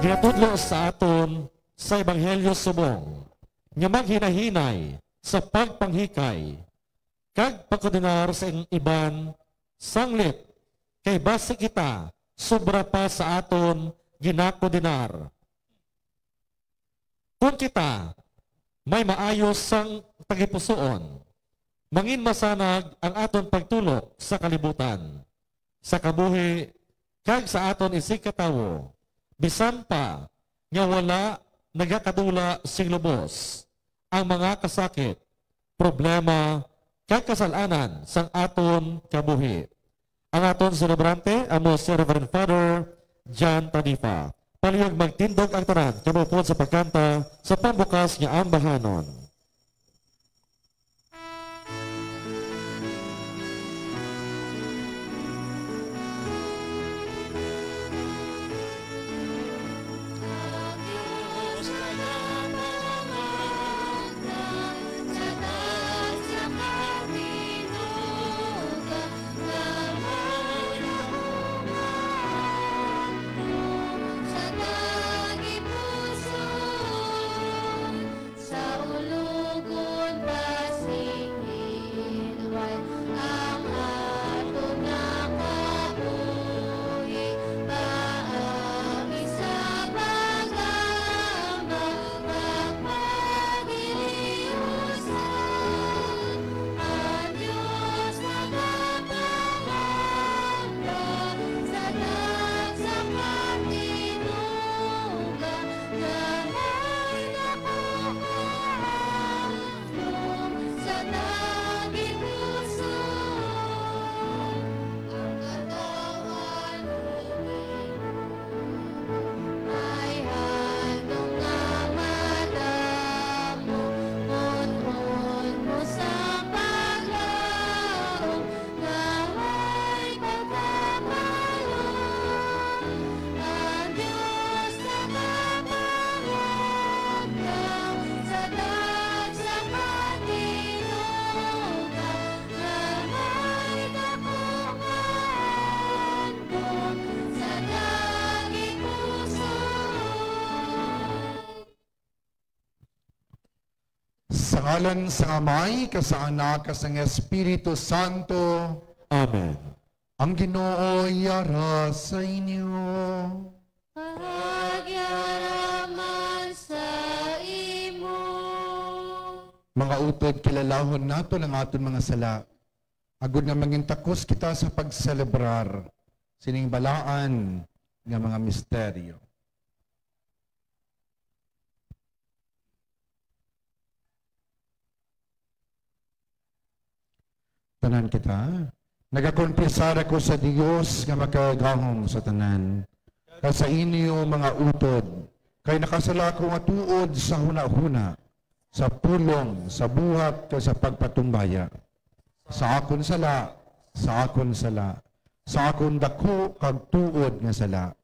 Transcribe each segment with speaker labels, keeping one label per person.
Speaker 1: ginatudlo sa aton sa Ebanghelyo subong, nga maghinahinay sa pagpanghikay, kag pagkondenar sa iban, sanglit, kay base kita, sobra pa sa aton ginakondenar. Kung kita, may maayos sang tagipusoon, mangin masanag ang aton pagtulok sa kalibutan, sa kabuhi, kag sa aton isig katawo, bisan pa nga wala nagakadula sing lubos ang mga kasakit, problema, kag kasalanan sang aton kabuhi. Ang aton celebrante, amo si Reverend Father John Tanifa. Palihog magtindog ang tanan, kamupod sa pagkanta sa pambukas niya ang bahanon.
Speaker 2: Sa ngalan sa Amay, sa Anak, sa Espiritu Santo.
Speaker 1: Amen.
Speaker 2: Ang Ginoo yara sa inyo.
Speaker 3: Pagyaraman sa imo.
Speaker 2: Mga utod, kilalahon nato ang aton mga sala. Agud nga mangintakos kita sa pagselebrar sining balaan nga mga misteryo. Tanan kita. Nagakonfesar ako sa Dios nga makagahom sa tanan. Sa inyo mga utod, kay nakasala ko nga tuod sa huna-huna, sa pulong, sa buhat, kay sa pagpatumbaya. Sa akon sala, sa akon sala, sa akon dako kag tuod nga sala.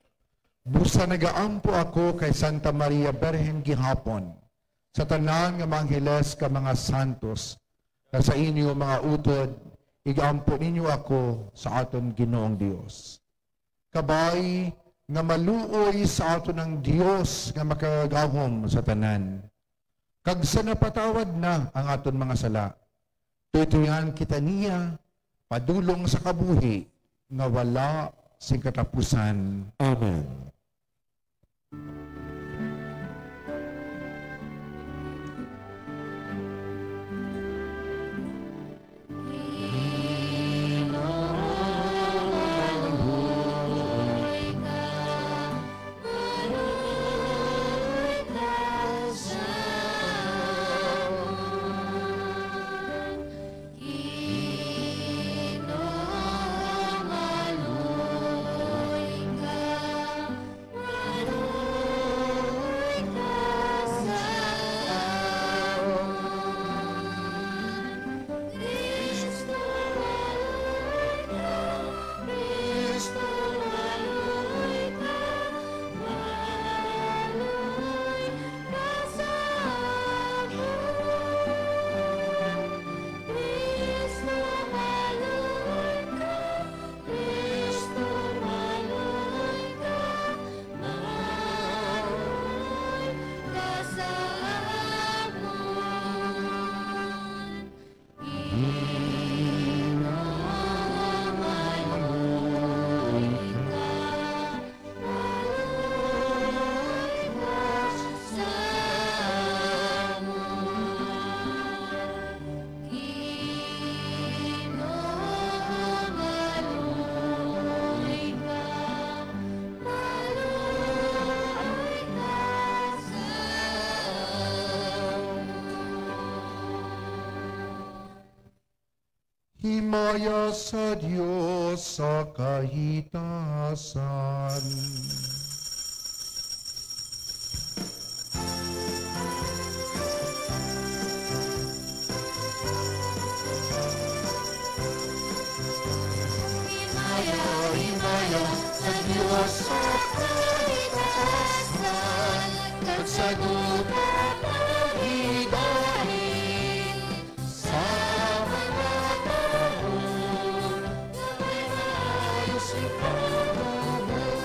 Speaker 2: Busa nagaampo ako kay Santa Maria Berhen gihapon, sa tanan nga manghiles ka mga santos, sa inyo mga utod, igampo ninyo ako sa aton Ginoong Dios. Kabay nga maluoy sa aton ng Dios nga makagahom sa tanan. Kag sa napatawad na ang aton mga sala, tutuyan kita niya, padulong sa kabuhi, nga wala sing katapusan.
Speaker 1: Amen.
Speaker 2: himaya sa Diyos sa kahitasan.
Speaker 3: Himaya sa Diyos sa kahitasan, at sa dulo pagidahin sa mga taon na may ayos ipagbubunan.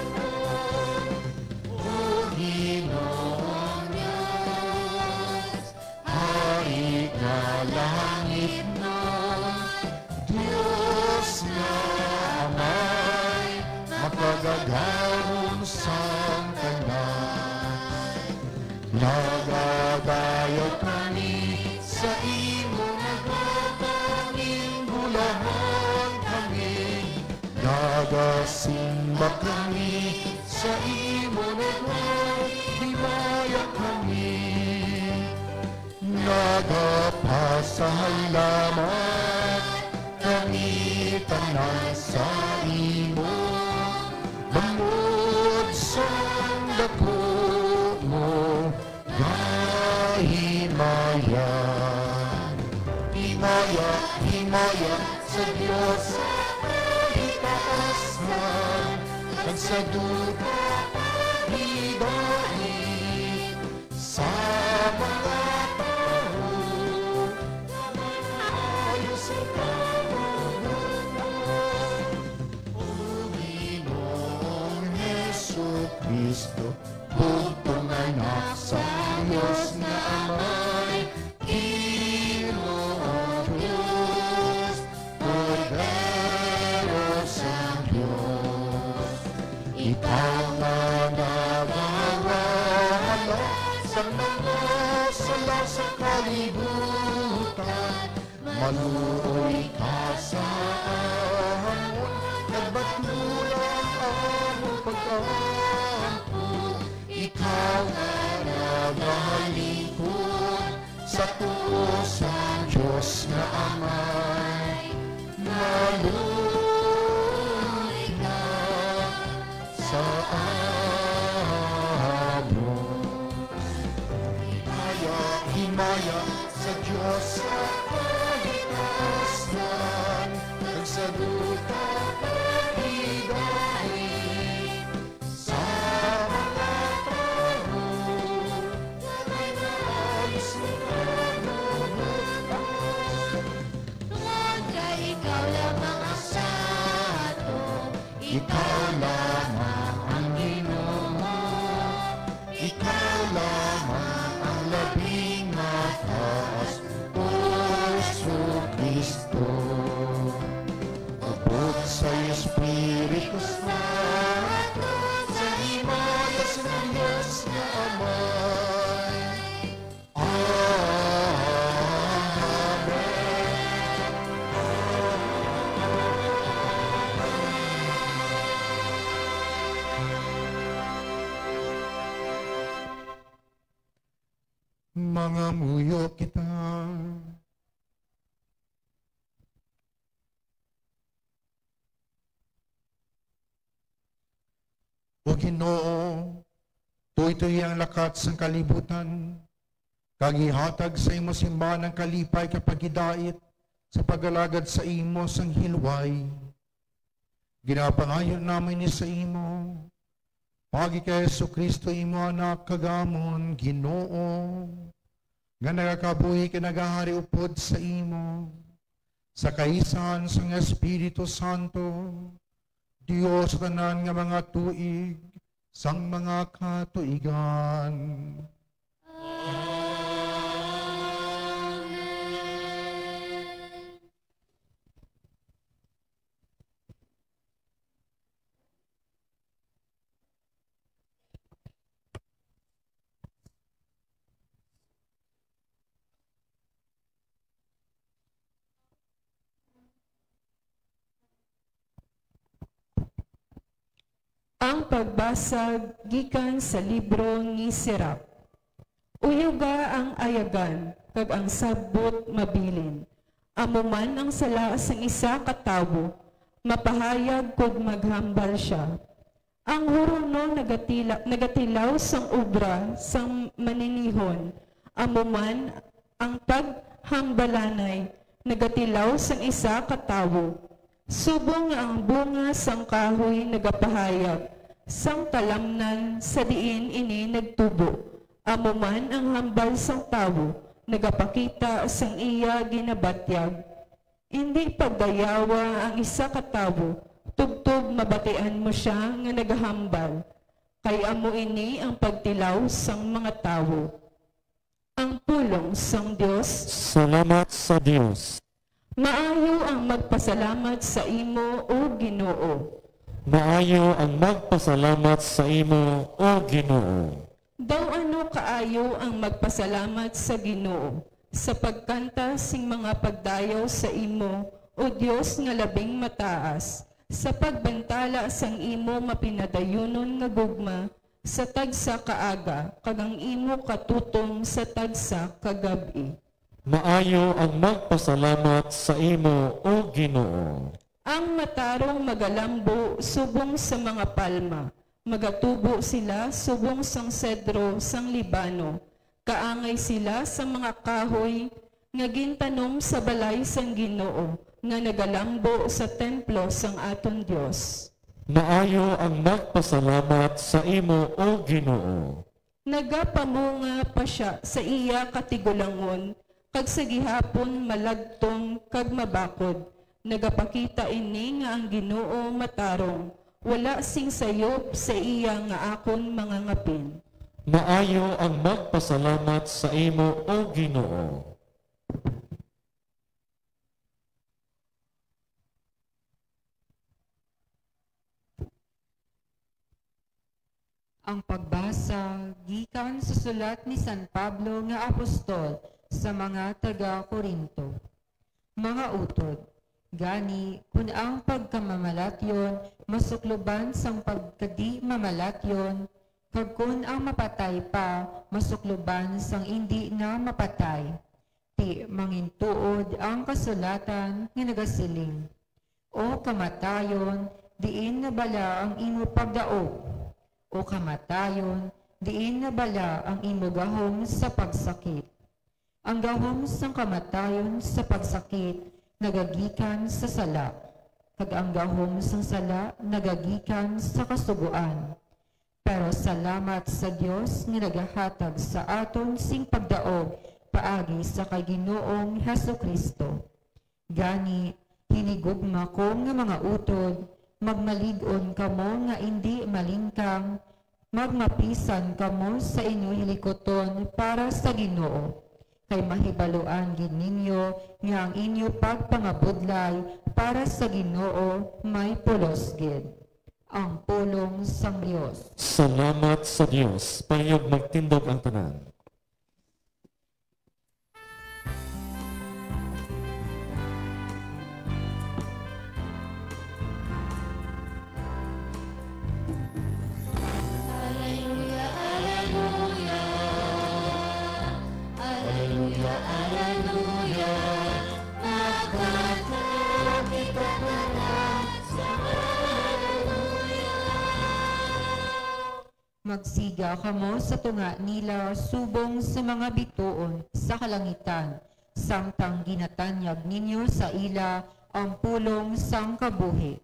Speaker 3: O Ginoong Diyos, Hari ka langit nun, Diyos na Amay, makagagarong sang tanan. Nagadayaw kami sa imo, nagtatanging bulahan kami. Nagasimba kami sa imo, nagwahimaya kami. Nagapasalamat kami tanan sa imo, bangod sa dako mo, himaya. Himaya, himaya sa Diyos sa kahitasan, at sa dulo pagidahin sa mga tao na may ayos ipagbubunan. O Ginoong Jesucristo, bugtong anak sa Diyos na Amay, Ginoong Diyos, Cordero sa Diyos. Ikaw na nagawala sa mga sala sa kalibutan, maluoy ka sa hamon, nagbatulang among pag-ampun. Ikaw na nagalingkod sa tuos ng Diyos na Amay, maluoy ka sa amon. Himaya, himaya sa Diyos sa kahitasan, at sa dulo pagidahin sa mga tao na may nais ipagbubunan. Tungod kay ikaw lamang ang sato, ikaw lamang ang Ginoo, ikaw lamang ang labing mataas, O Jesucristo. Abot sa Espiritu Santo, sa himaya sa Diyos na Amay. Mga muyo kita, O Ginoo, tuy-tuy ang lakat sang kalibutan, kagihatag sa imo simbahan ng kalipay kapag hidait sa pag-alagad sa imo sang hilway. Ginapangayon namin ni sa imo, pagi kay Jesucristo imo anak kagamon, Ginoo, nga nagakabuhi ka nagahari upod sa imo, sa kaisan sang Espiritu Santo, Diyos sa tanan nga mga tuig, sang mga katuigan.
Speaker 4: Ang pagbasag gikan sa libro ni Sirach. Uyuga ang ayagan, kag ang sabot mabilin. Amuman ang sala sang isa ka tawo, mapahayag kod maghambal siya. Ang huruno nagatilaw sang obra sang maninihon, amuman ang paghambalanay nagatilaw sang isa ka tawo. Subong nga ang bunga sang kahoy nagapahayag, sang talamnan sa diin ini nagtubo. Amuman ang hambal sang tawo, nagapakita sang iya ginabatyag. Hindi pagdayawa ang isa ka tawo, tugtog mabatian mo siya nga nagahambal. Kay amo ini ang pagtilaw sang mga tawo. Ang pulong sang Dios.
Speaker 1: Salamat sa Dios.
Speaker 4: Maayo ang magpasalamat sa imo o Ginoo.
Speaker 1: Maayo ang magpasalamat sa imo, O Ginoo.
Speaker 4: Daw ano kaayo ang magpasalamat sa Ginoo sa pagkanta sing mga pagdayaw sa imo, O Dios nga labing mataas, sa pagbantala sang imo mapinadayunon nga gugma, sa tagsa kaaga, kagang imo katutong sa tagsa kagabi.
Speaker 1: Maayo ang magpasalamat sa imo, O Ginoo.
Speaker 4: Ang matarong magalambo subong sa mga palma, magatubo sila subong sang sedro sang Libano. Kaangay sila sa mga kahoy nga gintanom sa balay sang Ginoo nga nagalambo sa templo sang aton Dios.
Speaker 1: Maayo ang magpasalamat sa imo, O Ginoo.
Speaker 4: Nagapamunga pa siya sa iya katigulangon, kag sa gihapon malagtong kag mabakod. Nagapakita ini nga ang Ginoo matarong, wala sing sayop sa iya nga akon mga ngapin.
Speaker 1: Maayo ang magpasalamat sa imo, O Ginoo.
Speaker 5: Ang pagbasa gikan sa sulat ni San Pablo nga apostol sa mga taga-Korinto. Mga utod, gani kun ang pagkamamalatyon masukluban sang pagkadi mamalatyon, kag kun ang mapatay pa masukluban sang hindi na mapatay. Ti mangintuod ang kasulatan nga nagasiling, O kamatayon, diin na bala ang imo pagdaog. O kamatayon, diin na bala ang imo gahom sa pagsakit. Ang gahom sang kamatayon sa pagsakit nagagikan sa sala, kag ang gahom sang sala nagagikan sa kasuguan. Pero salamat sa Dios nga nagahatag sa aton sing pagdaog paagi sa kay Ginoong Hesukristo. Gani hinigugma ko nga mga utod, magmalig-on kamo nga hindi malingkang, magmapisan kamo sa inyong hilikoton para sa Ginoo. Kay mahibaluan gid ninyo nga ang inyo pagpangabudlay para sa Ginoo may pulos gid. Ang pulong sang Dios.
Speaker 1: Salamat sa Dios. Payog magtindog ang tanan.
Speaker 5: Magsiga kamo sa tunga nila subong sa mga bituon sa kalangitan, samtang ginatanyag ninyo sa ila ang pulong sang kabuhi.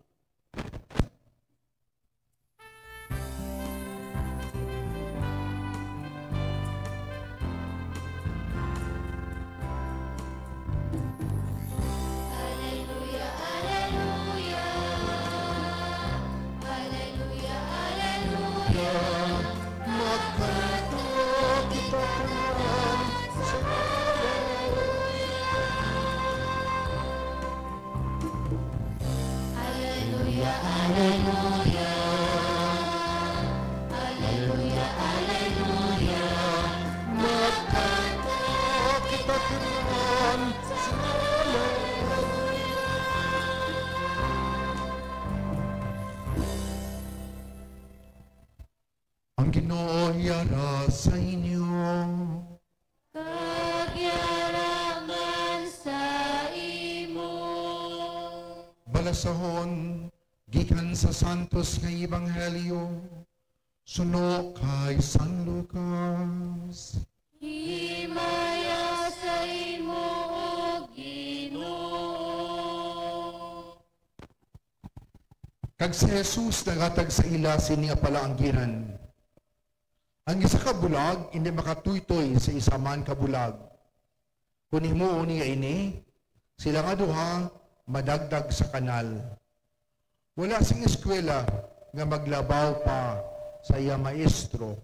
Speaker 3: Ang Ginoo yara sa inyo.
Speaker 6: Kagyaraman sa iyo.
Speaker 3: nagbasahon, gikan sa santos nga ebanghelyo, suno kay San Lucas.
Speaker 6: Himaya sa imo, O Ginoo.
Speaker 3: Kag si Jesus nagatag sa ila sini pala ang giran. Ang isa ka bulag, hindi makatuytoy sa isa man ka bulag. Kung himo niya ini, sila nga duha, madagdag sa kanal. Wala sing eskwela nga maglabaw pa sa iya maestro.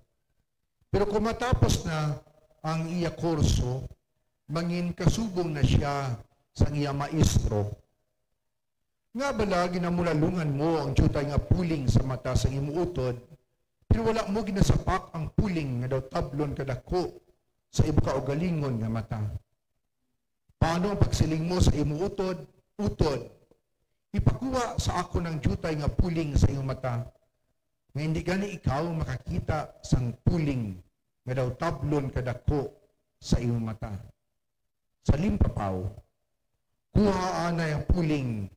Speaker 3: Pero kung matapos na ang iya kurso, mangin kasubong na siya sa iya maestro. Nga bala, ginamulalungan mo ang tiyutay nga puling sa mata sa imuutod, pero wala mo ginasapak ang puling nga daw tablon kadako sa ibu ka o galingon nga mata. Paano ang pagsiling mo sa imuutod? Utod. Ipakuha sa ako ng tiyutay nga puling sa iyong mata, nga hindi gani ikaw makakita sang puling nga daw tablon kadako sa iyong mata. Sa limpapaw, kuhaan na yung puling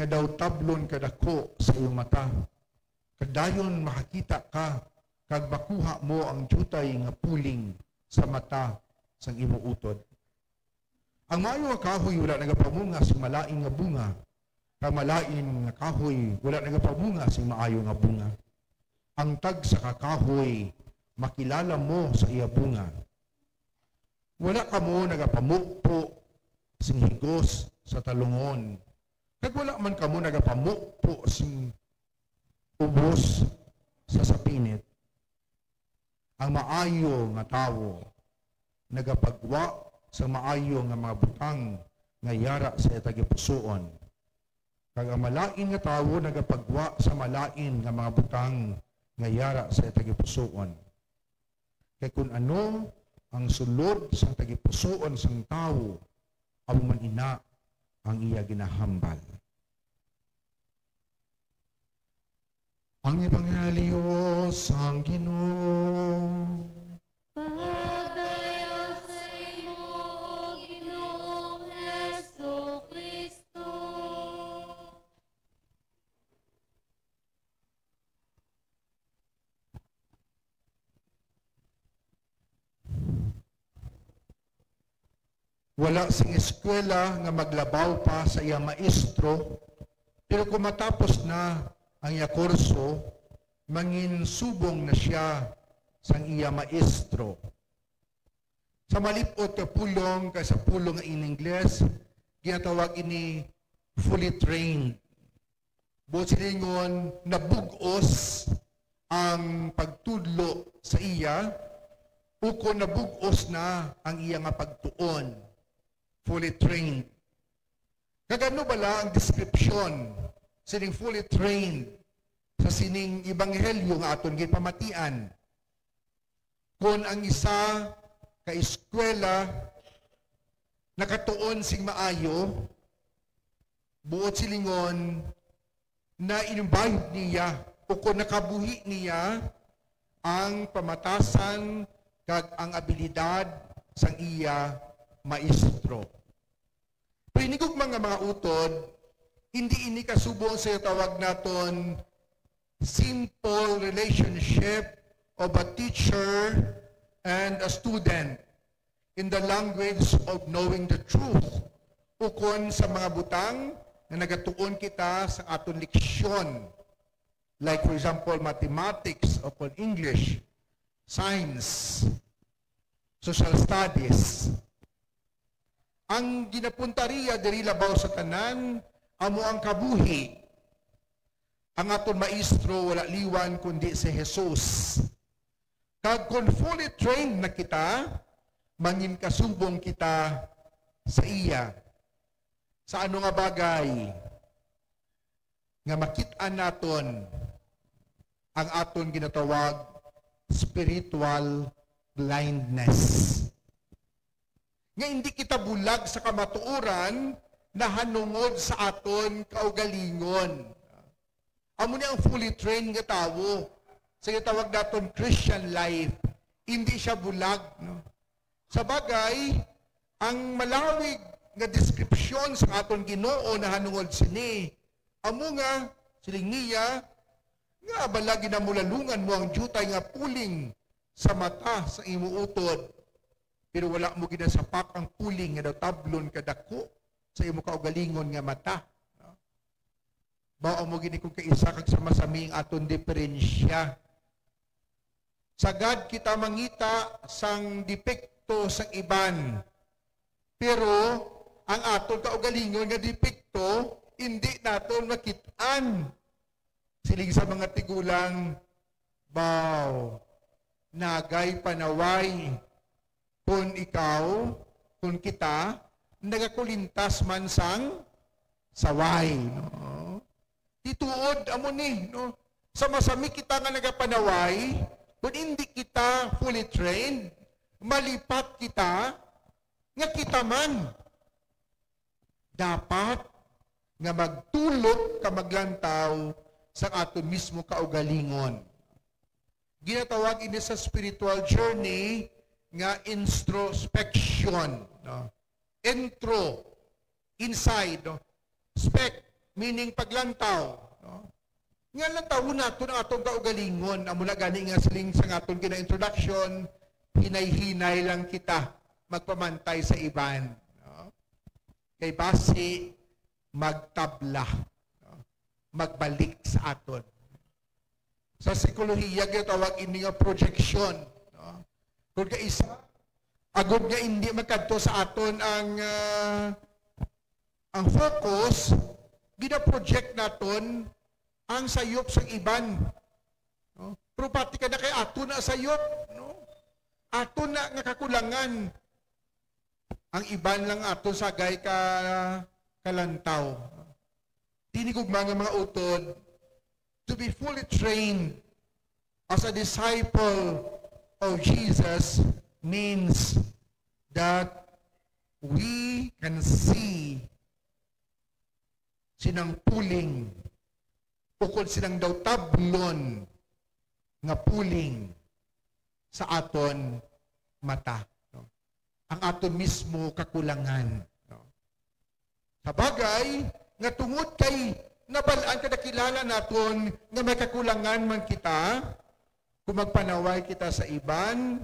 Speaker 3: nga daw tablon kadako sa iyong mata. Kadayon makakita ka, kag makuha mo ang tiyutay nga puling sa mata sang imo utod. Ang maayo nga kahoy wala nagapamunga sa malain nga bunga, kag malain nga kahoy wala nagapamunga sa maayo nga bunga. Ang tag sa kakahoy, makilala mo sa iya bunga. Wala ka mo nagapamukpo sing higos sa talungon. Kag wala man ka mo nagapamukpo sing ubos sa sapinit. Ang maayo nga tawo nagapagwa sa maayo nga mga butang nga yara sa tagipusoon. Kag ang malain nga tawo nagapagwa sa malain nga mga butang nga yara sa tagipusoon. Kay kung ano ang sulod sa tagipusoon sang tawo, amo man ina ang iya ginahambal. Ang ebanghelyo sang Ginoo.
Speaker 6: Pagdayon sa imo, O Ginoong Jesucristo.
Speaker 3: Wala sing eskwela nga maglabaw pa sa iya maestro, pero kung matapos na ang iya kurso, mangin subong na siya sang iya maestro. Sa malipot ka pulong, kaysa pulong in Ingles, ginatawag ini fully trained. Buot silingon, nabugos ang pagtudlo sa iya, o kung nabugos na ang iya nga pagtuon. Fully trained. Kagano bala ang description sining fully trained sa sining ebanghelyo nga aton gipamatian? Kung ang isa ka eskwela nakatuon sing maayo, buot silingon na inbayad niya o kung nakabuhi niya ang pamatasan kag ang abilidad sang iya maestro. Pero inigog mga utod, hindi ini kasubong sa tawag naton simple relationship of a teacher and a student in the language of knowing the truth. Ukon sa mga butang na nagatuon kita sa aton leksyon. Like for example, mathematics o English, science, social studies. Ang ginapuntariya diri labaw sa tanan, amo ang kabuhi. Ang aton maestro wala liwan kundi si Jesus. Kag kung fully trained na kita, mangin kasubong kita sa iya. Sa ano nga bagay nga makit-an naton ang aton ginatawag spiritual blindness. Nga hindi kita bulag sa kamatuoran na hanungod sa aton kaugalingon. Amo ni ang fully trained nga tawo. Sa tawag naton Christian life, hindi siya bulag. No? Sa bagay, ang malawig nga deskripsyon sa aton Ginoo na hanungod sini, Amo nga, siling niya, nga balagi na mulalungan mo ang jutay nga puling sa mata sa imo utod. Pero wala mo ginasapak ang puling nga daw tablon kadako sa imo kaugalingon nga mata. Bao mo gini kung kaisa kag sama-saming aton diferensya. Sagad kita mangita sang depekto sang iban. Pero ang aton kaugalingon nga depekto hindi naton makit-an. Siling sa mga tigulang, baw, nagay panaway, kung ikaw, kung kita, nagakulintas man sang saway. No? Tituod, amo ni, no? Sa masami kita nga nagapanaway, kung hindi kita fully trained, malipat kita, nga kita man. Dapat nga magtulog ka maglantaw sa aton mismo kaugalingon. Ginatawag ini sa spiritual journey nga introspection. No? Intro, inside. No? Spec, meaning paglantaw. No? Nga lantaw nato ang atong kaugalingon. Amuna gani nga siling sa aton kina-introduction, hinay-hinay lang kita magpamantay sa iban. No? Kay base, magtabla. Magbalik sa aton. Sa psikolohiya, ginatawag ini nga projection. No? Kung kaisa, agod nga hindi magkadto sa aton ang focus, gina-project naton ang sayop sa iban. No? Pero pati ka na kay aton na sayop. No? Aton na nga kakulangan. Ang iban lang aton sagay kalantaw. Tinigog mga utod, to be fully trained as a disciple of Jesus means that we can see sinang puling, ukod sinang daw tablon nga puling sa aton mata. No? Ang aton mismo kakulangan. No? Sa bagay, nga tungod kay nabalaan kada kilala naton nga may kakulangan man kita, kung magpanaway kita sa iban,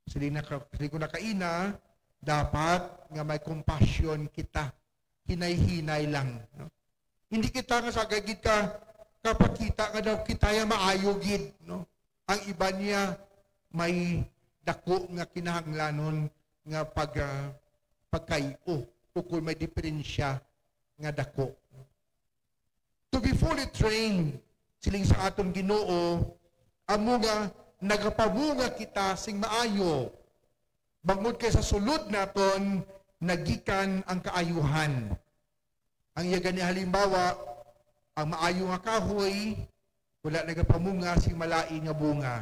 Speaker 3: sili ko nakaina, dapat nga may compassion kita, hinay-hinay lang. No? Hindi kita nga sagagid ka, kapakita nga daw kita ya maayogid. No? Ang iba niya may dako nga kinahanglanon nga pagkayo, o kung may diferensya nga dako. To be fully trained, siling sa aton Ginoo, amo nga nagapamunga kita sing maayo. Bangod kay sa sulod naton, nagikan ang kaayuhan. Ang yaga ni halimbawa, ang maayo nga kahoy, wala nagapamunga sing malain nga bunga.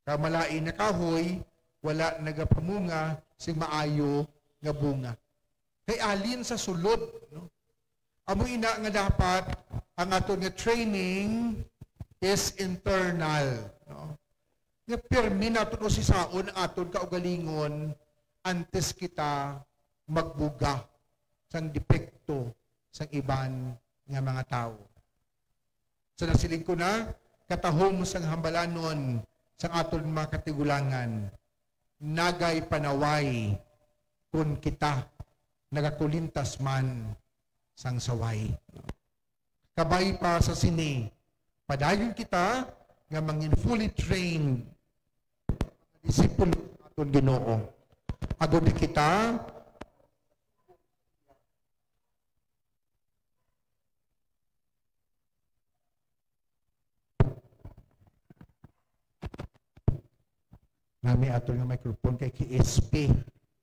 Speaker 3: Ka malain na kahoy, wala nagapamunga sing maayo nga bunga. Kay alin sa sulod, no? Amo ina nga dapat ang aton nga training is internal. No? Nga pirmi naton o sisaon aton kaugalingon antes kita magbuga sang depekto sang iban nga mga tao. So nasiling ko na, katahom sang hambalanon sang aton mga katigulangan, nagay panaway kung kita nagakulintas man sang saway. Kabay pa sa sini, padayon kita nga mangin fully trained disipulo aton Ginoo. Agod kita nami aton nga microphone kay KSP.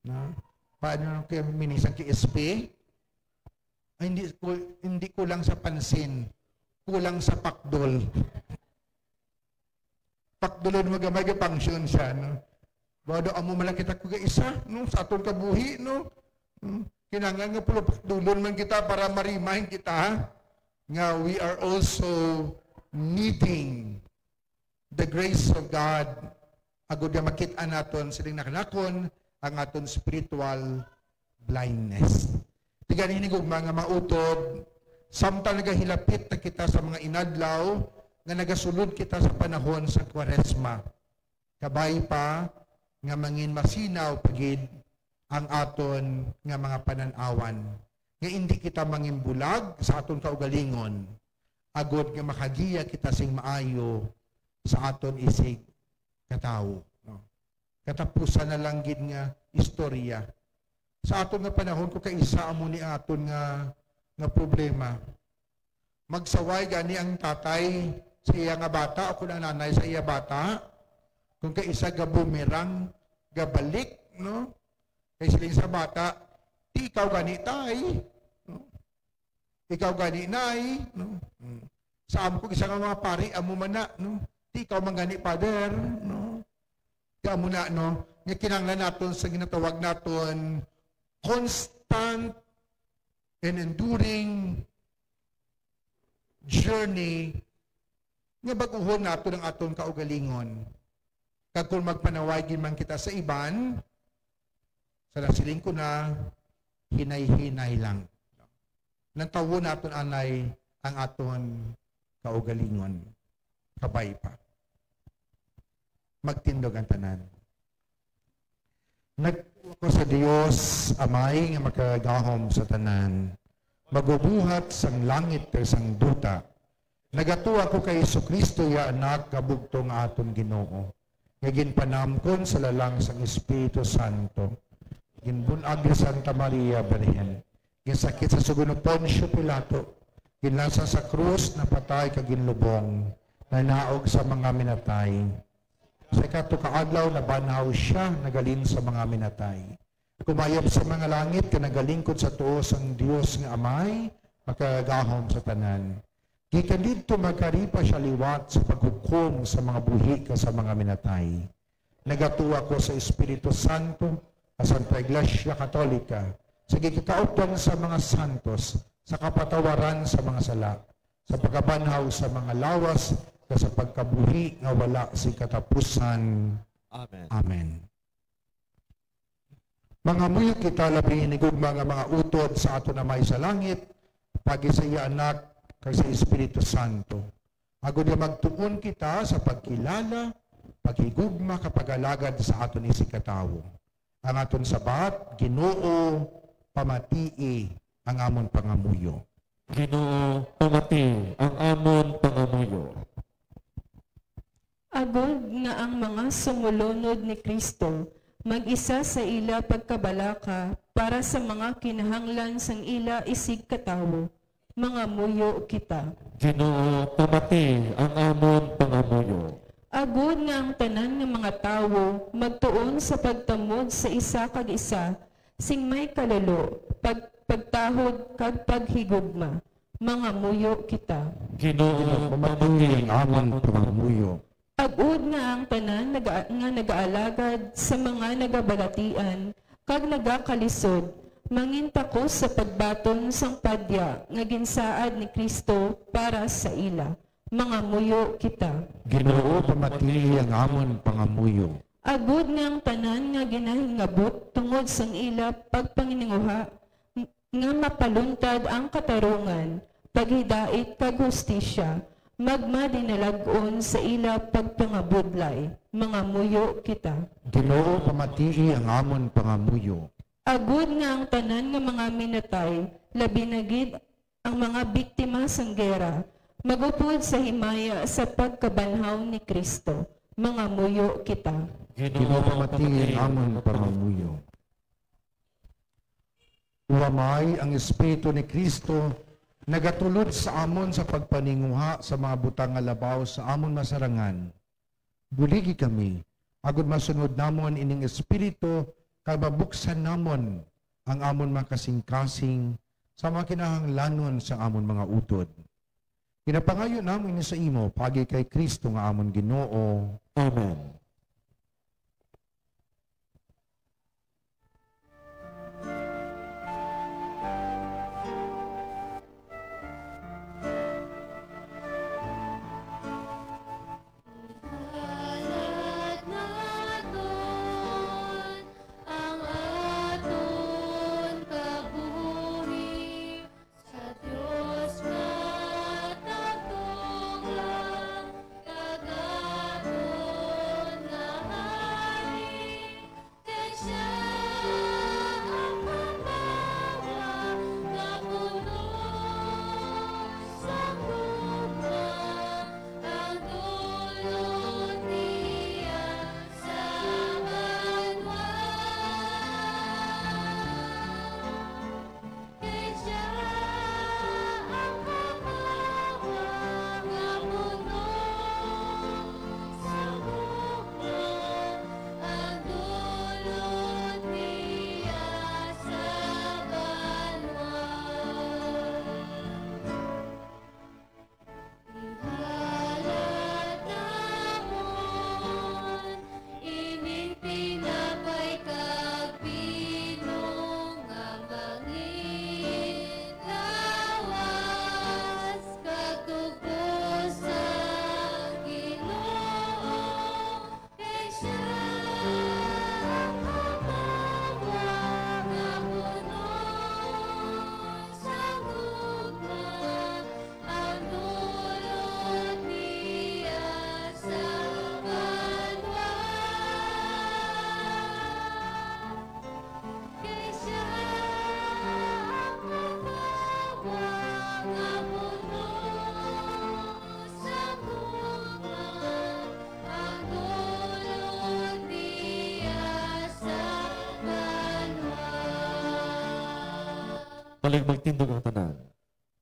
Speaker 3: Na? Paano kayo minisang KSP? Ay, hindi kulang sa pansin, kulang sa pakdol. Pakdolon magamay ka function siya, no? Bado amo malaki ta ko isa, no? Sa atong kabuhi, no? Kinanglan nga pulo pakdolon man kita para ma-remind kita nga we are also needing the grace of God. Agud nga makita naton siling nakanakon ang aton spiritual blindness. Tigan hinig og mga mautod, Samtang nagahilapit na kita sa mga inadlaw, nga nagasulod kita sa panahon sa Kwaresma. Kabay pa, nga mangin masinaw pagid ang aton nga mga pananawan. Nga hindi kita mangin bulag sa aton kaugalingon. Agod nga makagiya kita sing maayo sa aton isig katawo. No? Katapusan na lang gid nga istorya. Sa aton nga panahon ko kaisa amo ni aton nga problema. Magsaway gani ang tatay sa iya nga bata o kung ang nanay sa iya bata. Kung kaisa ga bumerang, gabalik, no? Kay siling sa bata, di ikaw gani tay. No? Ikaw gani nay, no? Sa amo ko isa nga mga pari amo man na, no? Di ikaw man gani father, no? Kaya amo na, no? Nga kinanglan naton sa ginatawag naton constant and enduring journey nga baguhon nato ng aton kaugalingon. Kag kung magpanawagin man kita sa iban, sa nasiling ko na, hinay-hinay lang. Nang tawo naton anay ang aton kaugalingon. Kabay pa. Magtindog ang tanan. Nagtuwa ko sa Dios, amay nga makagahom sa tanan. Magubuhat sang langit kay sang duta. Nagatuwa ko kay Jesucristo ya anak kabugtong aton Ginoo. Nga ginpanamkon sa lalang sang Espiritu Santo. Ginbunag ni Santa Maria Birhen. Ginsakit sa sugo ni Poncio Pilato. Ginlasa sa krus na patay kag ginlubong. Nanaog sa mga minatay. Sa katukaadlaw na banaw siya nagalin sa mga minatay. Kumayap sa mga langit ka nagalingkod sa tuos ang Dios nga amay makagahom sa tanan. Gikan dito magkaripa siya liwat sa paghukom sa mga buhi ka sa mga minatay. Nagatuwa ko sa Espiritu Santo, sa Santa Iglesia Katolika, sa gikikaupang sa mga santos, sa kapatawaran sa mga sala, sa pagkabanhaw sa mga lawas, sa pagkabuhi nga wala si katapusan.
Speaker 1: Amen.
Speaker 3: Amen. Mga muyo kita labi inigog mga utod sa ato na may sa langit, pagi sa iya anak, kay sa Espiritu Santo. Agod nga magtuon kita sa pagkilala, paghigugma kapagalagad sa aton isig katawo. Ang aton sabat, Ginoo, pamatii ang amon pangamuyo.
Speaker 1: Ginoo, pamati ang amon pangamuyo.
Speaker 4: Agod nga ang mga sumulunod ni Kristo, mag-isa sa ila pagkabalaka para sa mga kinahanglan sang ila isig katawo. Mga muyo kita.
Speaker 1: Ginoo, pamati ang amon pangamuyo.
Speaker 4: Agod nga ang tanan ng mga tawo magtuon sa pagtamod sa isa kag isa, sing may kalalo, pagtahod kag paghigugma. Mga muyo kita.
Speaker 1: Ginoo,
Speaker 2: Pamati ang amon pangamuyo.
Speaker 4: Agud nga ang tanan nga nagaalagad sa mga nagabalatian kag nagakalisod, mangintako sa pagbaton sang padya nga ginsaad ni Kristo para sa ila. Mga muyo kita.
Speaker 2: Ginoo, pamati ang amon pangamuyo.
Speaker 4: Agud nga ang tanan nga ginahingabot tungod sang ila pagpangininguha nga mapaluntad ang katarungan, paghidait kag hustisya, magmadinalagon sa ila pagpangabudlay. Mga muyo kita.
Speaker 2: Ginoo, pamati ang amon pangamuyo.
Speaker 4: Agud nga ang tanan nga mga minatay, labi na gid ang mga biktima sang gera, magupod sa himaya sa pagkabanhaw ni Kristo. Mga muyo kita.
Speaker 2: Ginoo, pamati ang amon pangamuyo. Uwamay ang Espiritu ni Kristo, nagatulod sa amon sa pagpaninguha sa mga butang nga labaw sa amon masarangan. Buligi kami, agud masunod namon ining Espiritu, kay mabuksan namon ang amon mga kasing-kasing sa mga kinahanglanon sa amon mga utod. Kinapangayo namon ini sa imo, pagi kay Kristo nga amon Ginoo.
Speaker 1: Amen.
Speaker 6: Ihalat naton ang aton kabuhi sa Diyos
Speaker 1: Balik magtindog ang tanan.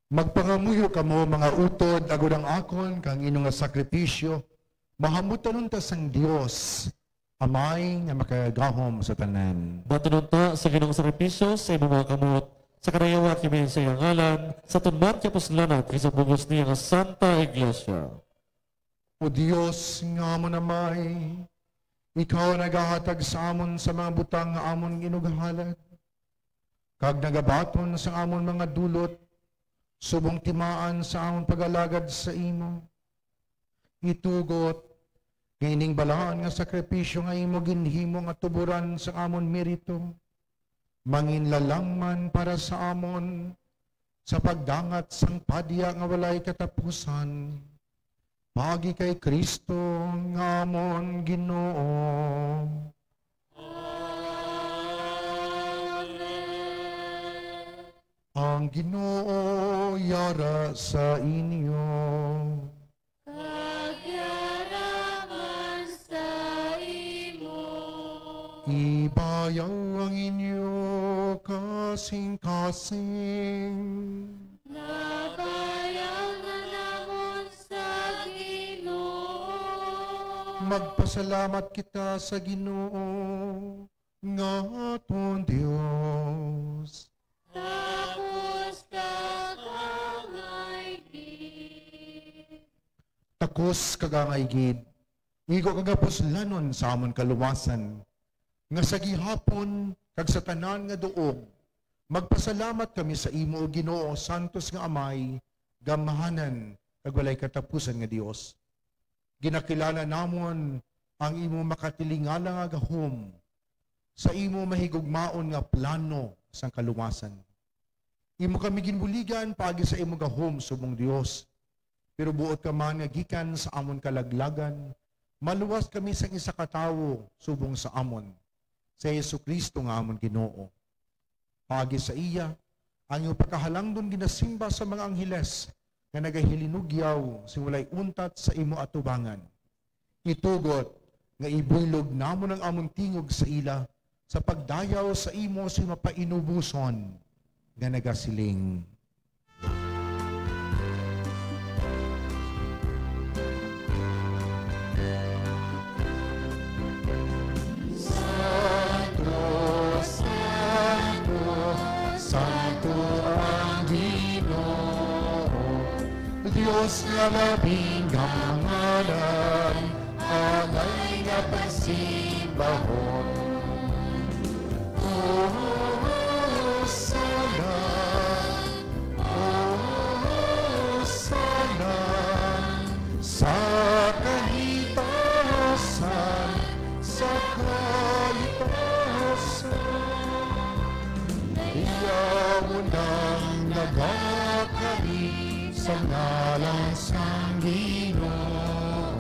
Speaker 3: Magpangamuyo kamo mga utod agud ang akon kang inyong nga sakripisyo. Mahamutan ta sang Dios amay nga makagahom sa tanan.
Speaker 1: Batunon ta sa Ginoong sakripisyo sa imong mga kamot, sa karayawa kimi sa iyang ngalan, sa tunman kapuslanat kay sa bugos niya nga Santa Iglesia.
Speaker 3: O Dios nga mo namay, ikaw nagahatag sa amon sa mga butang nga amon ginugahalad. Kag nagabaton sa amon mga dulot, subong timaan sa amon pagalagad sa imo. Itugot, kaining balaan nga sakripisyo nga imo ginhimo nga tuburan sa amon merito. Manginlalangman para sa amon, sa pagdangat sang padya nga walay katapusan. Pagi kay Kristo nga amon Ginoo. Ang Ginoo yara sa inyo.
Speaker 6: Kagyaraman sa imo.
Speaker 3: Ibayaw ang inyo kasing-kasing.
Speaker 6: Nabayaw na namon sa Ginoo.
Speaker 3: Magpasalamat kita sa Ginoo nga aton Dios.
Speaker 6: Tapos kagangaygid.
Speaker 3: Takos kagangaygid, igo kagapuslanon sa amon kaluwasan, nga sa gihapon kag sa tanan nga duog, magpasalamat kami sa imo o Ginoo santos nga amay, gamahanan kag walay katapusan nga Dios. Ginakilala namon ang imo makatilingala nga gahom sa imo mahigugmaon nga plano sang kaluwasan. Imo kami ginbuligan paagi sa imo gahom subong Dios. Pero buot ka man nga gikan sa amon kalaglagan, maluwas kami sa isa ka tawo subong sa amon, sa Jesucristo nga amon Ginoo. Paagi sa iya, ang iyong pagkahalangdon ginasimba sa mga angheles nga nagahilinugyaw sing walay untat sa imo atubangan. Itugot nga ibulog namon ang amon tingog sa ila sa pagdayaw sa imo si mapainubuson nga nagasiling. Diyos nga labing ngalan, alay nga pagsimbahon. Oh, sana, sa kahitasan, sa kahitasan, iyaw mo nang nagakari sa ngalan sang Ginoo.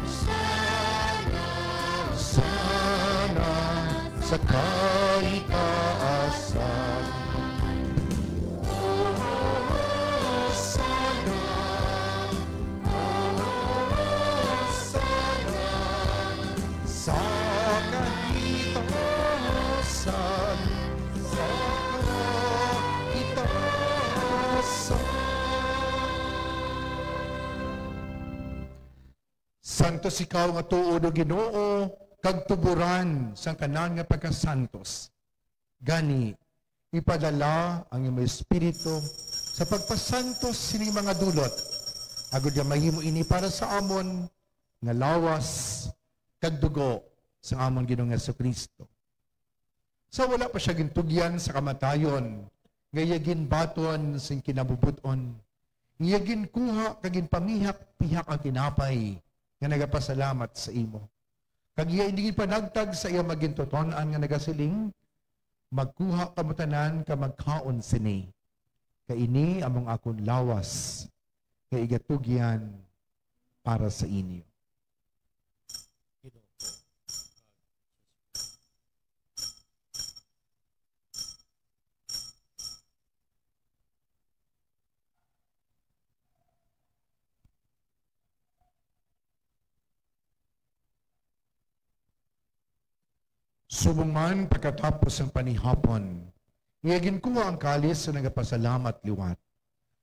Speaker 3: Sana sa kahitaasan. Sa kahitaasan, sa kahitaasan. Santos ikaw nga tuod o Ginoo, kag tuburan sang tanan nga pagkasantos. Gani, ipadala ang iyong Espiritu sa pagpasantos sining mga dulot. Agud nga mahimo ini para sa amon nga lawas kag dugo sa amon Ginoong Jesucristo. Sa wala pa siya gintugyan sa kamatayon, ngayagin baton sing kinabubuton, ngayagin kuha kag ginpamihak-pihak ang kinapay nga nagapasalamat sa imo. Kag iya hindi panagtag sa iya magintoton-an nga nagasiling, magkuha kamo tanan ka magkaon sini. Kaini among akon lawas, kay igatugyan para sa inyo. Subong man pagkatapos ng panihapon, Iyagin ko ang kalis sa nagapasalamat liwat.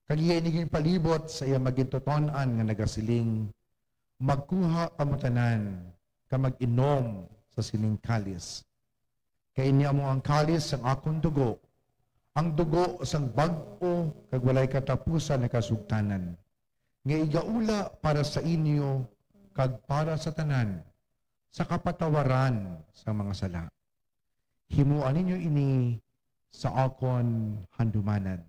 Speaker 3: Kag iya iniging palibot sa iya magintotonan nga nagasiling, magkuha kamutanan, ka mag-inom sa sining kalis. Kay niya mo ang kalis ang akong dugo, ang dugo sang bag-o kag walay katapusan na kasugtanan. Nga igaula para sa inyo kag para sa tanan, sa kapatawaran sa mga sala. Himuan ninyo ini sa akon handumanan.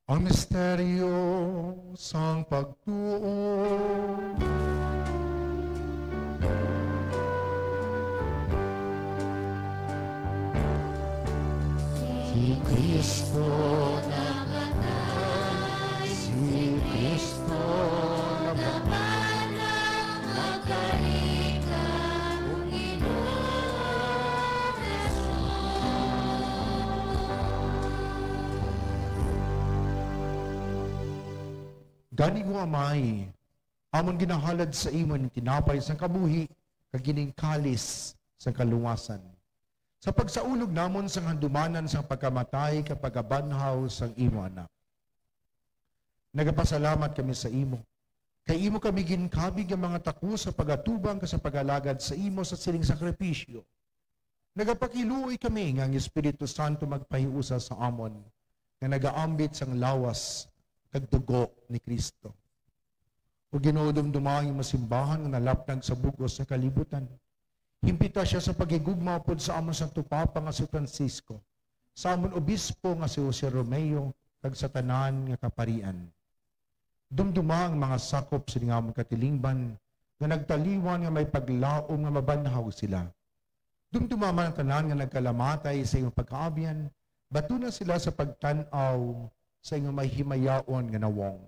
Speaker 3: Ang misteryo sang pagtuo. Si Kristo namatay, si Kristo namatay,
Speaker 6: Magkalikan ang Ginoong
Speaker 3: gani ko amay, amon ginahalad sa imon ng tinapay sang kabuhi, kagining kalis sang kaluwasan. Sa pagsaulog namon sang handumanan sang pagkamatay kapag abanhaw sang imo anak. Nagapasalamat kami sa imo. Kay imo kami ginkabig ang mga tako sa pagatubang ka sa pagalagad sa imo sa siling sakripisyo. Nagapakiluoy kami nga ang Espiritu Santo magpahiusa sa amon nga nagaambit sang lawas kag dugo ni Kristo. O ginodumdumang masimbahan nga nalapnag sa bugos sa kalibutan. Himpita siya sa pagigugma pod sa amon Santo Papa nga si Francisco, sa amon obispo nga si Jose Romeo, kag sa tanan nga kaparian. Dumduma ang mga sakop sa amon katilingban nga nagtaliwan nga may paglaom nga mabanhaw sila. Dumduma man ang tanan nga nagkalamatay sa iyong pagkaabian, bato na sila sa pagtanaw sa iyong may himayaon nga nawong.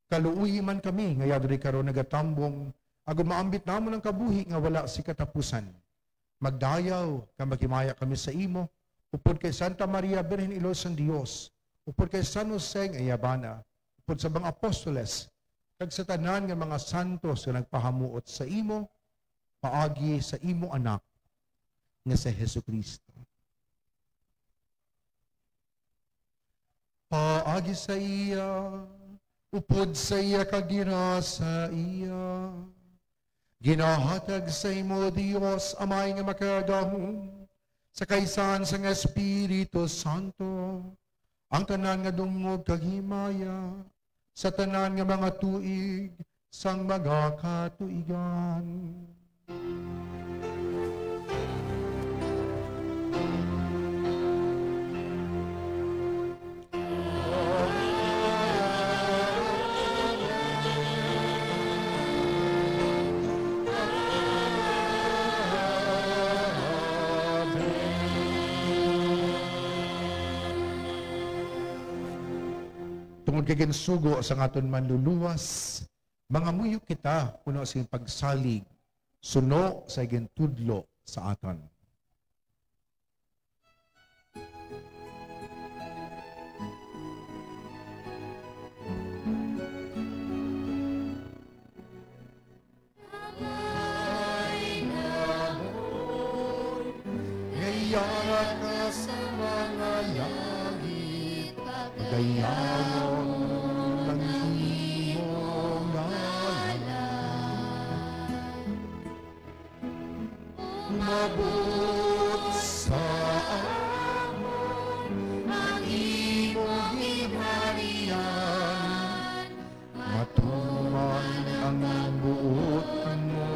Speaker 3: Kaluuyi man kami, nga yadri karon nagatambong, agon maambit namon ang kabuhi nga wala si katapusan. Magdayaw, ka maghimaya kami sa imo, upod kay Santa Maria Birhen Ilos ng Dios, upod kay San Jose nga Yabana, upod sa mga apostoles, kag sa tanan nga mga santos nga nagpahamuot sa imo, paagi sa imo anak, nga sa Jesucristo. Paagi sa iya, upod sa iya kagira sa iya. Ginahatag sa imo, Dios, amay nga makadahom, sa kaysan sa Espiritu Santo, ang tanan nga dungog kaghimaya, sa tanan nga mga tuig, sang mga katuigan. Tungod kay ginsugo sa aton manluluwas, mga muyo kita puno sa pagsalig, suno sa gintudlo sa aton. Ngayara ka sa mga langit, pagayamon ng iyong ngalan. Umabot sa amon ang iyong hinarian, matuman ang buot mo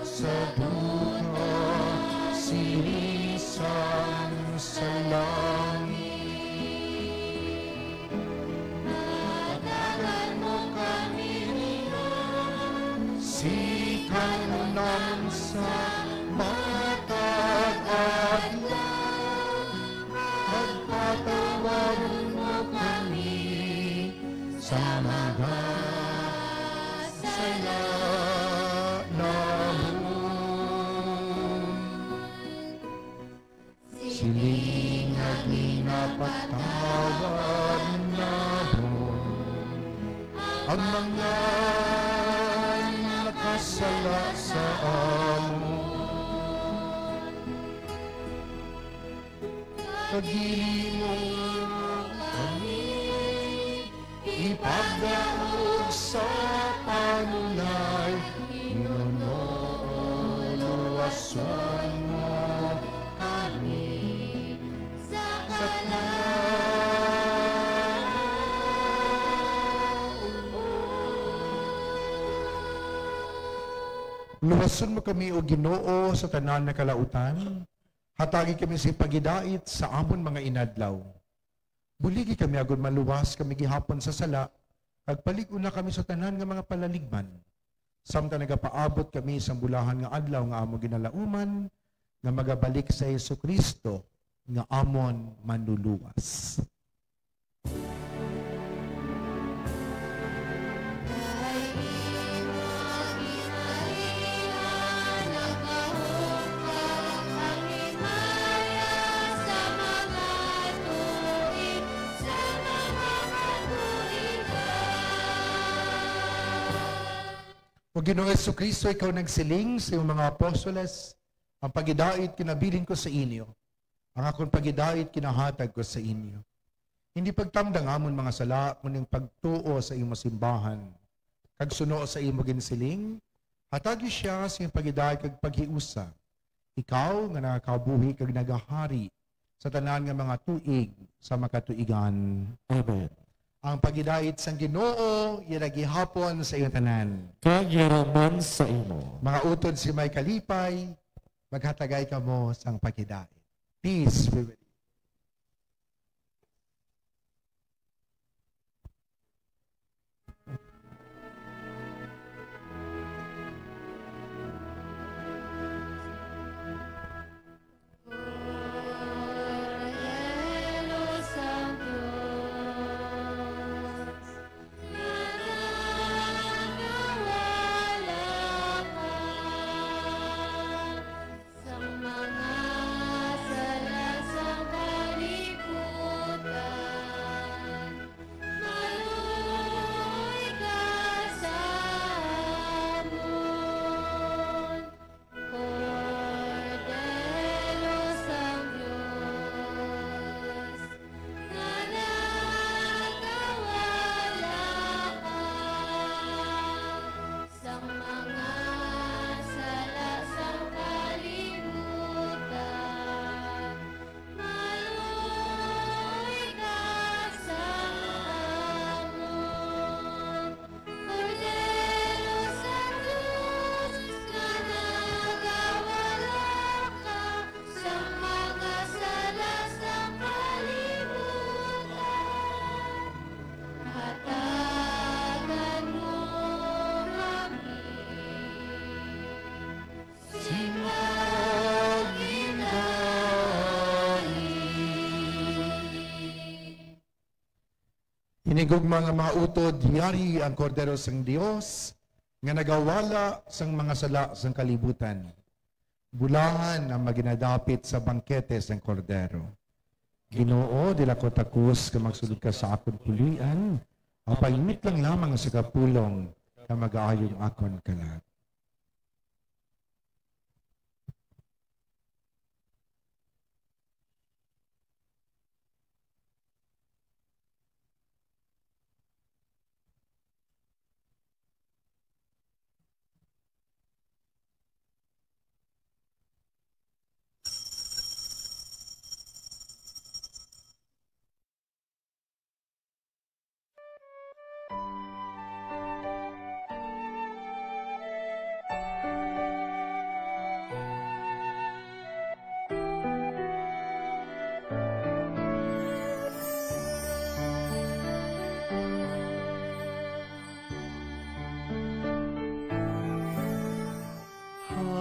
Speaker 3: sa duha, sinisang sa langit. Sikan ng sa matag adlaw, magpatawaran mo kami sa mga sala namon. ang mga nakasala sa amon. Kagili mo kami, ipagdaog sa panunay, inunuwasan mo kami sa luwason mo kami o Ginoo sa tanan na kalautan, hatagi kami sa pagidait sa amon mga inadlaw. Buligi kami agud maluwas kami gihapon sa sala, kag palig-una kami sa tanan nga mga palaligman. Samtang nagapaabot kami sa bulahan nga adlaw nga amon ginalauman, nga magabalik sa Jesucristo nga amon manluluwas. O Ginoong Jesucristo, ikaw nagsiling sa iyong mga apostoles, ang pagidait kinabilin ko sa inyo, ang akong pagidait kinahatag ko sa inyo. Hindi pagtamdang amon mga sala, kuning pagtuo sa iyong masimbahan. Kag suno sa iyong ginsiling, hatagi siya sa iyong pagidait kag paghiusa. Ikaw nga nakakabuhi kag nagahari sa tanan nga mga tuig sa makatuigan.
Speaker 1: Amen.
Speaker 3: Ang pagidait sang Ginoo iragihapon sa iyong tanan.
Speaker 1: Kag yaraman sa imo.
Speaker 3: Mga utod si may kalipay, maghatagay ka mo sang pagidait. Peace be with you. Hinigog mga utod, yari ang kordero sang Dios, nga nagawala sang mga sala sang kalibutan. Bulahan ang maginadapit sa bangkete sang kordero. Ginoo, dila ko takus ka magsulod ka sa akon pulian, ang paimit lang lamang sa kapulong na mag-aayong akon kalat.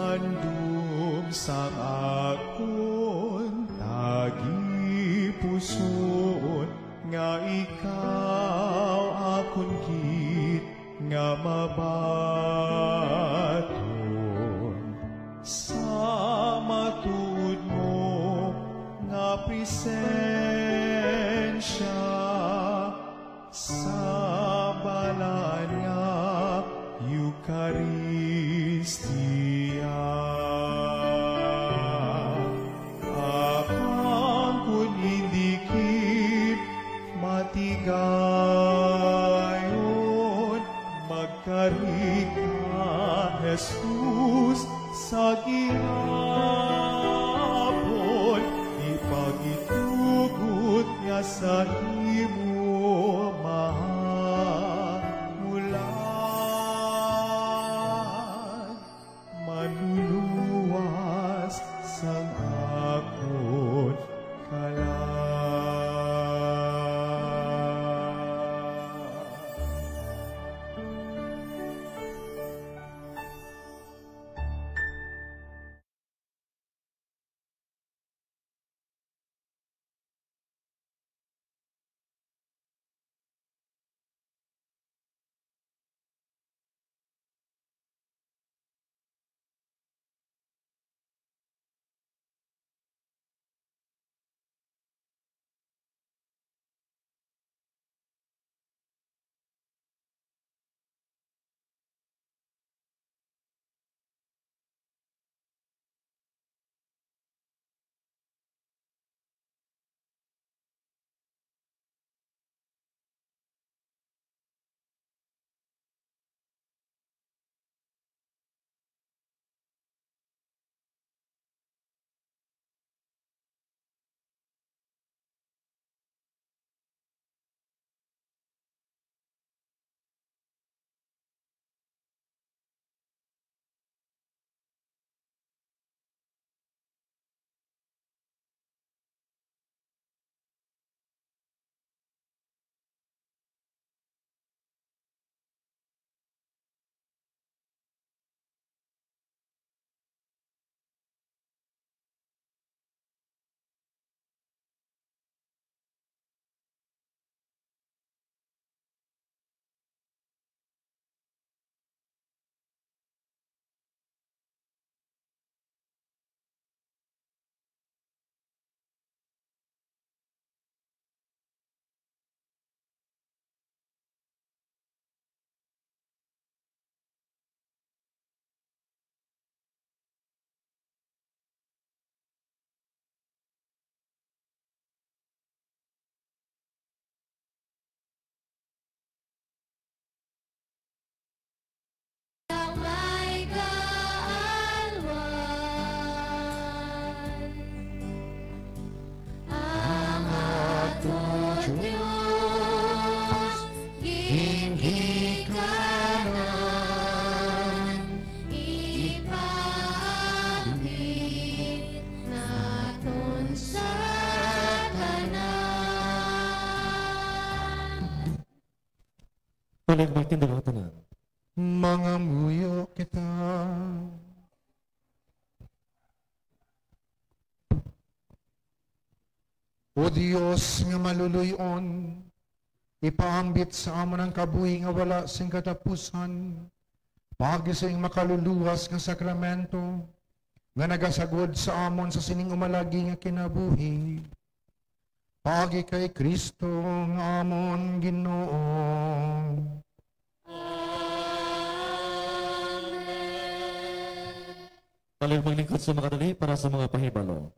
Speaker 7: Handom sa akon tagi puson nga ikaw akon kit nga mabaton sa matud mo nga presensya sa balan Hari ka, Jesus, sa gihapon, ipagitugot niya sa imo mahamulan. Manluluwas sang akon kalan.
Speaker 6: May kaalwan, ang aton Diyos, gingikanan, ipangit naton sa tanan.
Speaker 1: Palig magtindig ang tanan.
Speaker 3: Mga muyo kita. O Diyos nga maluluyon, ipaambit sa amon ang kabuhi nga wala sing katapusan, pagi sa ing makaluluwas nga sakramento, nga nagasagod sa amon sa sining umalagi nga kinabuhi, pagi kay Kristo nga amon Ginoo.
Speaker 1: Palig maglingkod sa makadali para sa mga pahibalo.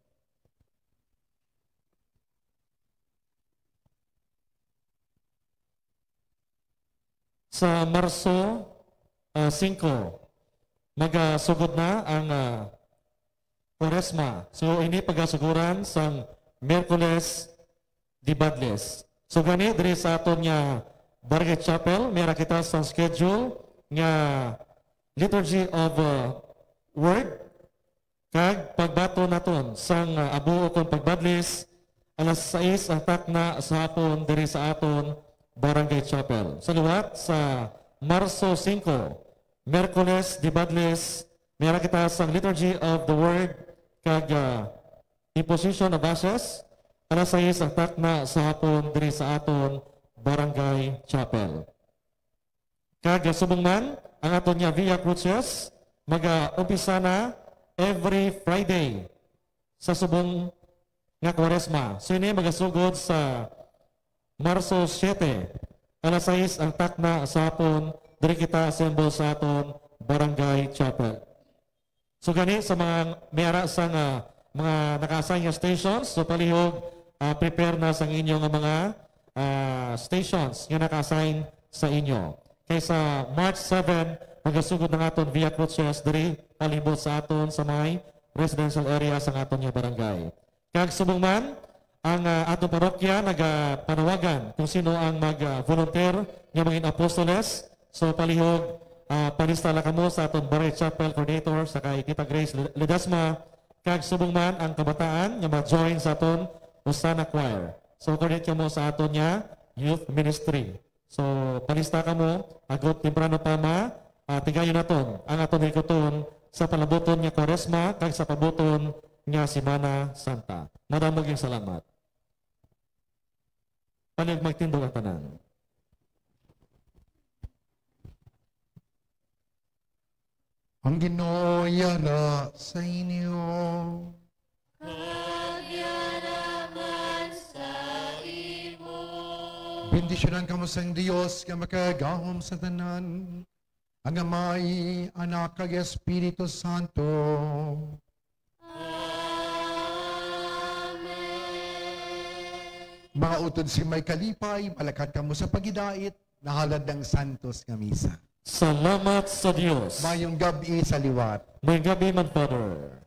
Speaker 1: Sa Marso 5, magasugod na ang Quaresma. So, ini pagasuguran sa Miyerkules di Badles. So, gani, diri sa aton nga Barangay Chapel, mayroon kita sa schedule nga Liturgy of Word. Kag pagbato naton sang abuo kon pagbadlis alas 6 ang takna sa hapon diri sa aton Barangay Chapel. Sa liwat sa Marso 5, Miyerkules di Badles, meron kita sang Liturgy of the Word kag imposition of ashes alas 6 ang takna sa hapon diri sa aton Barangay Chapel. Kag subong man ang aton nga Via Crucis mag-umpisa na every Friday sa subong nga Quaresma. So ini magasugod sa Marso 7, alas 6 ang takna sa hapon, diri kita assemble sa aton Barangay Chapel. So gani sa mga mayara sa mga naka-assign nga stations, so palihog prepare na sa inyo nga mga stations nga naka-assign sa inyo. kaysa March 7, magasugod ng aton Via Cruces diri palibot sa aton sa may residential area sa aton nga barangay. Kag subong man, ang atong parokya nagapanawagan kung sino ang mag-volunteer nga maging apostoles. So palihog, panista lang kamo sa atong Barangay Chapel Coordinator sa kay Tita Grace Ledasma. Kag subong man ang kabataan nga mag-join sa aton Osana Choir. So coordinate kamo sa aton nga youth ministry. So panista kamo, agot temprano pa tigayon naton ang aton hikuton sa palaboton nga Kwaresma kag sa paboton nga Semana Santa. Madamog yung salamat. Panig magtindog ang tanan.
Speaker 3: Ang Ginoo yara sa inyo.
Speaker 6: Nagyaraman sa imo.
Speaker 3: Bendisyonan kamo sa Dios nga makagahom sa tanan. Ang Amay, Anak kag Espiritu Santo. Mga utod si may kalipay, malakat kamo sa pagidait, nahalad ng santos nga misa.
Speaker 1: Salamat sa Diyos.
Speaker 3: Mayong gabi sa liwat.
Speaker 1: May gabi man, Father.